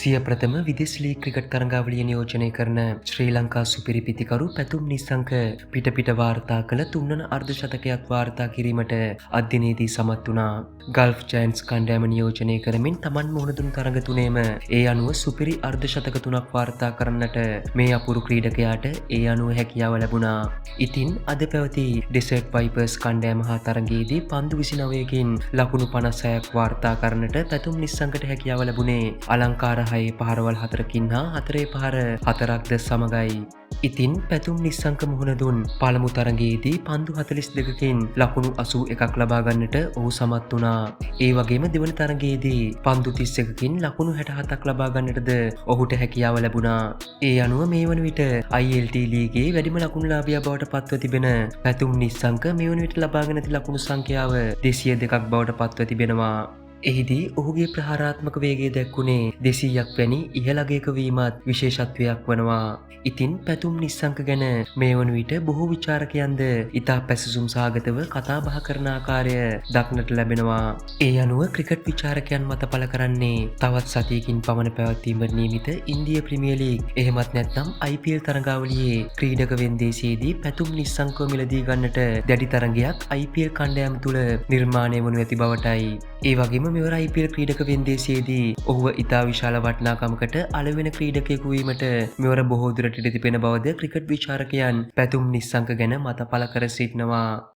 සිය ප්‍රථම විදෙස් ලීග් ක්‍රිකට් තරඟාවලිය නියෝජනය කරන ශ්‍රී ලංකා සුපිරි පිතිකරු පැතුම් නිස්සංක පිට වාර්තා කළ තුන්වන අර්ධශතකයක් වාර්තා කිරීමට අද්දිනේදී සමත් වුණා. ගල්ෆ් ජයන්ට්ස් කණ්ඩායම නියෝජනය කරමින් තමන් මුහුණ දුන් තරඟ තුනේම ඒ අනුව සුපිරි අර්ධශතක තුනක් වාර්තා කරන්නට මේ අපුරු ක්‍රීඩකයාට ඒ අනුව හැකියාව ලැබුණා. ඉතින් අද පැවති ඩෙසර්ට් වයිපර්ස් කණ්ඩායම හා තරඟයේදී පන්දු 29කින් ලකුණු 56ක් වාර්තා කරන්නට පැතුම් නිස්සංකට හැකියාව ලැබුණේ අලංකාර 6 පහරවල් 4කින් හා 4 පහර 4ක්ද සමගයි. ඉතින් පැතුම් නිස්සංක මුහුණ දුන් පළමු තරඟයේදී පන්දු 42කින් ලකුණු 81ක් ලබා ගන්නට ඔහු සමත් වුණා. ඒ වගේම දෙවන තරඟයේදී පන්දු 31කින් ලකුණු 67ක් ලබා ගන්නටද ඔහුට හැකියාව ලැබුණා. ඒ අනුව මේ වන විට ILT ලීගයේ වැඩිම ලකුණුලාභියා බවට පත්ව තිබෙන පැතුම් නිස්සංක මේ වන විට ලබාගෙන ඇති ලකුණු සංඛ්‍යාව 202ක් බවට පත්ව තිබෙනවා. එහිදී ඔහුගේ ප්‍රහාරාත්මක වේගය දැක්වුණේ 200ක් වැනි ඉහළ අගයක වීමත් විශේෂත්වයක් වනවා. ඉතින් පැතුම් නිස්සංක ගැන මේ වන විට බොහෝ විචාරකයන්ද ඉතා පැසසුම් සහගතව කතා බහ කරන ආකාරය දක්නට ලැබෙනවා. ඒ අනුව ක්‍රිකට් විචාරකයන් මත පළ කරන්නේ තවත් සතියකින් පමණ පැවැත්වීමට නියමිත ඉන්දිය ප්‍රීමියර් ලීග් එහෙමත් නැත්නම් IPL තරඟාවලියේ ක්‍රීඩක වෙන්දේසියේදී පැතුම් නිස්සංකව මිලදී ගන්නට දැඩි තරඟයක් IPL කණ්ඩායම තුළ නිර්මාණය වනු ඇති බවටයි. ඒ වගේම මෙවර IPL ක්‍රීඩක වෙන්දේසියේදී ඔහුව ඉතා විශාල වටිනාකමකට අලවෙන ක්‍රීඩකයෙකු වීමට මෙවර බොහෝ දුරට ඉඩ තිබෙන බවද ක්‍රිකට් විචාරකයන් පැතුම් නිස්සංක ගැන මත පළ කර සිටිනවා.